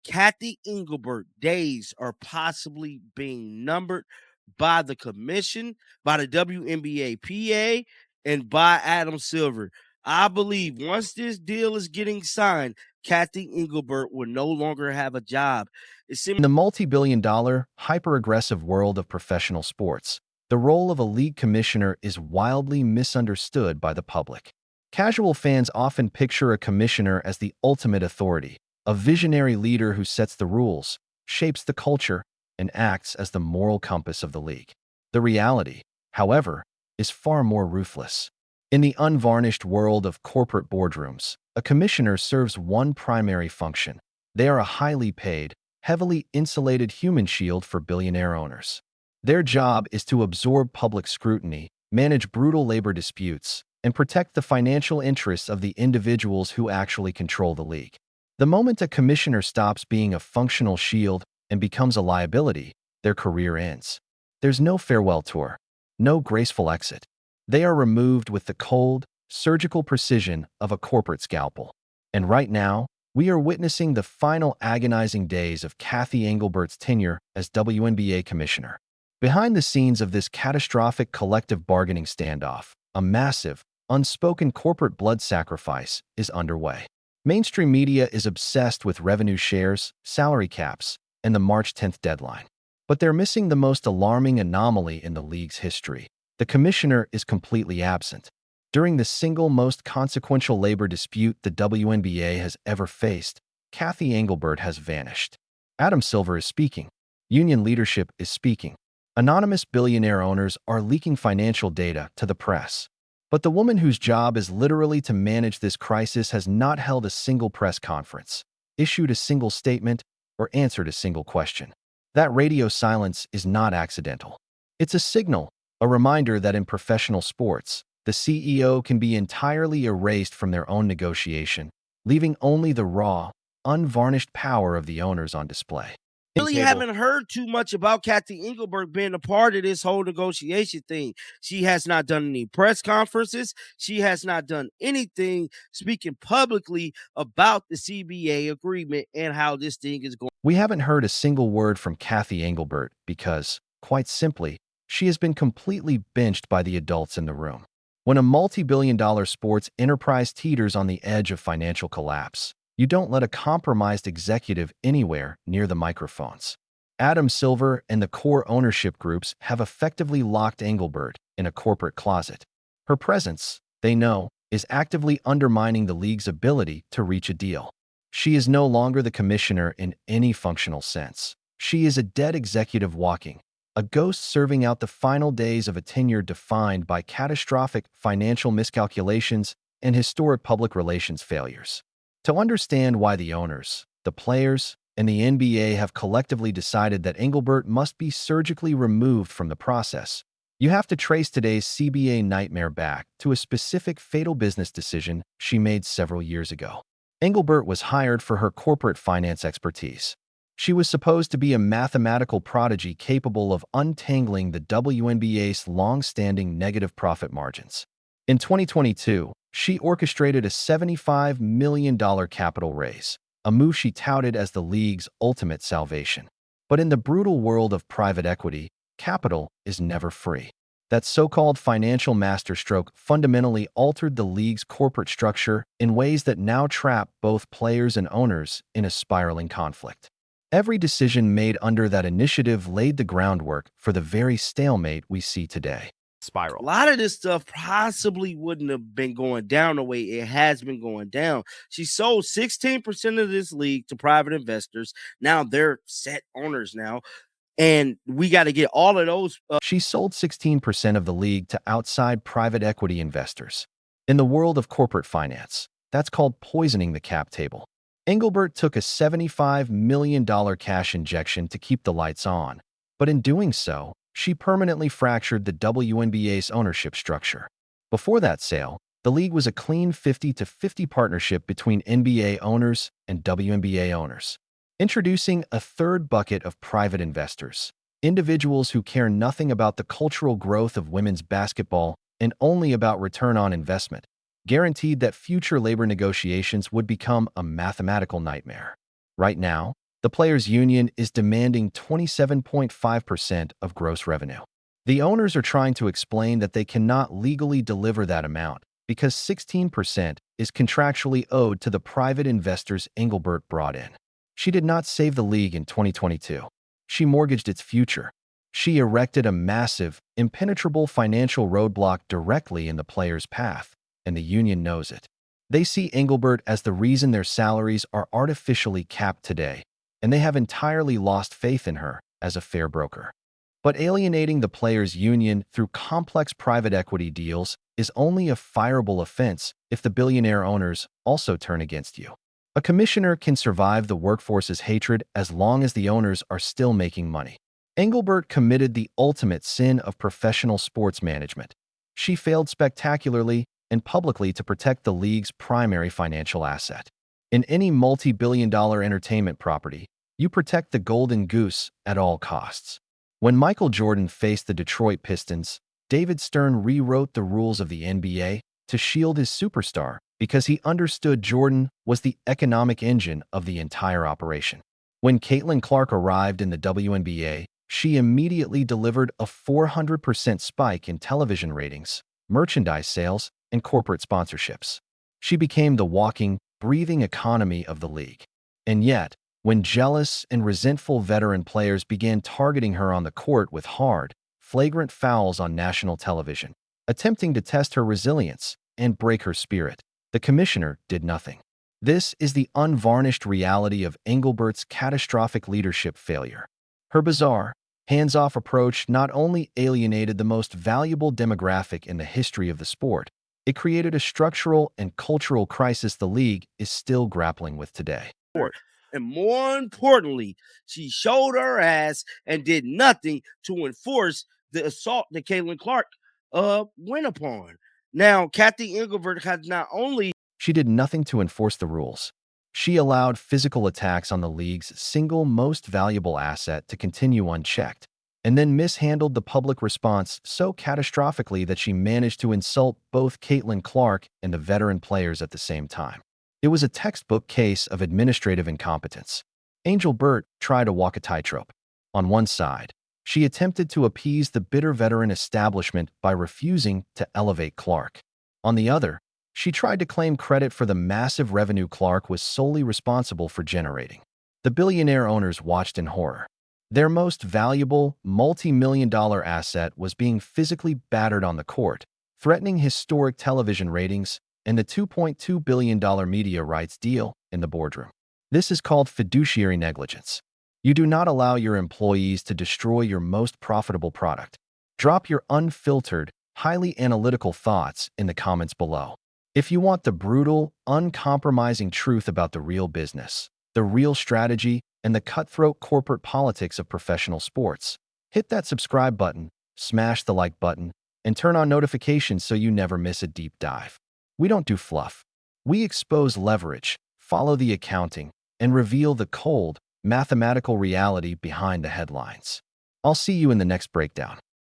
Cathy Engelbert days are possibly being numbered by the commission, by the WNBA PA, and by Adam Silver. I believe once this deal is getting signed, Cathy Engelbert will no longer have a job. It's In the multi-billion-dollar, hyper-aggressive world of professional sports, the role of a league commissioner is wildly misunderstood by the public. Casual fans often picture a commissioner as the ultimate authority, a visionary leader who sets the rules, shapes the culture, and acts as the moral compass of the league. The reality, however, is far more ruthless. In the unvarnished world of corporate boardrooms, a commissioner serves one primary function. They are a highly paid, heavily insulated human shield for billionaire owners. Their job is to absorb public scrutiny, manage brutal labor disputes, and protect the financial interests of the individuals who actually control the league. The moment a commissioner stops being a functional shield and becomes a liability, their career ends. There's no farewell tour, no graceful exit. They are removed with the cold, surgical precision of a corporate scalpel. And right now, we are witnessing the final agonizing days of Cathy Engelbert's tenure as WNBA commissioner. Behind the scenes of this catastrophic collective bargaining standoff, a massive, unspoken corporate blood sacrifice is underway. Mainstream media is obsessed with revenue shares, salary caps, and the March 10th deadline. But they're missing the most alarming anomaly in the league's history. The commissioner is completely absent. During the single most consequential labor dispute the WNBA has ever faced, Cathy Engelbert has vanished. Adam Silver is speaking. Union leadership is speaking. Anonymous billionaire owners are leaking financial data to the press. But the woman whose job is literally to manage this crisis has not held a single press conference, issued a single statement, or answered a single question. That radio silence is not accidental. It's a signal, a reminder that in professional sports, the CEO can be entirely erased from their own negotiation, leaving only the raw, unvarnished power of the owners on display. really haven't heard too much about Cathy Engelbert being a part of this whole negotiation thing. She has not done any press conferences. She has not done anything speaking publicly about the CBA agreement and how this thing is going. We haven't heard a single word from Cathy Engelbert because, quite simply, she has been completely benched by the adults in the room. When a multi-billion-dollar sports enterprise teeters on the edge of financial collapse, you don't let a compromised executive anywhere near the microphones. Adam Silver and the core ownership groups have effectively locked Engelbert in a corporate closet. Her presence, they know, is actively undermining the league's ability to reach a deal. She is no longer the commissioner in any functional sense. She is a dead executive walking, a ghost serving out the final days of a tenure defined by catastrophic financial miscalculations and historic public relations failures. To understand why the owners, the players, and the NBA have collectively decided that Engelbert must be surgically removed from the process, you have to trace today's CBA nightmare back to a specific fatal business decision she made several years ago. Engelbert was hired for her corporate finance expertise. She was supposed to be a mathematical prodigy capable of untangling the WNBA's long-standing negative profit margins. In 2022, she orchestrated a $75 million capital raise, a move she touted as the league's ultimate salvation. But in the brutal world of private equity, capital is never free. That so-called financial masterstroke fundamentally altered the league's corporate structure in ways that now trap both players and owners in a spiraling conflict. Every decision made under that initiative laid the groundwork for the very stalemate we see today. A lot of this stuff possibly wouldn't have been going down the way it has been going down. She sold 16% of this league to private investors. Now they're set owners now. And we got to get all of those. She sold 16% of the league to outside private equity investors. In the world of corporate finance, that's called poisoning the cap table. Engelbert took a $75 million cash injection to keep the lights on, but in doing so, she permanently fractured the WNBA's ownership structure. Before that sale, the league was a clean 50-50 partnership between NBA owners and WNBA owners. Introducing a third bucket of private investors, individuals who care nothing about the cultural growth of women's basketball and only about return on investment, guaranteed that future labor negotiations would become a mathematical nightmare. Right now, The players' union is demanding 27.5% of gross revenue. The owners are trying to explain that they cannot legally deliver that amount because 16% is contractually owed to the private investors Engelbert brought in. She did not save the league in 2022. She mortgaged its future. She erected a massive, impenetrable financial roadblock directly in the players' path, and the union knows it. They see Engelbert as the reason their salaries are artificially capped today, and they have entirely lost faith in her as a fair broker. But alienating the players' union through complex private equity deals is only a fireable offense if the billionaire owners also turn against you. A commissioner can survive the workforce's hatred as long as the owners are still making money. Engelbert committed the ultimate sin of professional sports management. She failed spectacularly and publicly to protect the league's primary financial asset. In any multi-billion-dollar entertainment property, you protect the golden goose at all costs. When Michael Jordan faced the Detroit Pistons, David Stern rewrote the rules of the NBA to shield his superstar because he understood Jordan was the economic engine of the entire operation. When Caitlin Clark arrived in the WNBA, she immediately delivered a 400% spike in television ratings, merchandise sales, and corporate sponsorships. She became the walking, breathing economy of the league. And yet, when jealous and resentful veteran players began targeting her on the court with hard, flagrant fouls on national television, attempting to test her resilience and break her spirit, the commissioner did nothing. This is the unvarnished reality of Engelbert's catastrophic leadership failure. Her bizarre, hands-off approach not only alienated the most valuable demographic in the history of the sport, it created a structural and cultural crisis the league is still grappling with today. And more importantly, she showed her ass and did nothing to enforce the assault that Caitlin Clark went upon. Now, Cathy Engelbert has not only She did nothing to enforce the rules. She allowed physical attacks on the league's single most valuable asset to continue unchecked, and then mishandled the public response so catastrophically that she managed to insult both Caitlin Clark and the veteran players at the same time. It was a textbook case of administrative incompetence. Engelbert tried to walk a tightrope. On one side, she attempted to appease the bitter veteran establishment by refusing to elevate Clark. On the other, she tried to claim credit for the massive revenue Clark was solely responsible for generating. The billionaire owners watched in horror. Their most valuable, multi-million-dollar asset was being physically battered on the court, threatening historic television ratings and the $2.2 billion media rights deal in the boardroom. This is called fiduciary negligence. You do not allow your employees to destroy your most profitable product. Drop your unfiltered, highly analytical thoughts in the comments below. If you want the brutal, uncompromising truth about the real business, the real strategy, and the cutthroat corporate politics of professional sports, hit that subscribe button, smash the like button, and turn on notifications so you never miss a deep dive. We don't do fluff. We expose leverage, follow the accounting, and reveal the cold, mathematical reality behind the headlines. I'll see you in the next breakdown.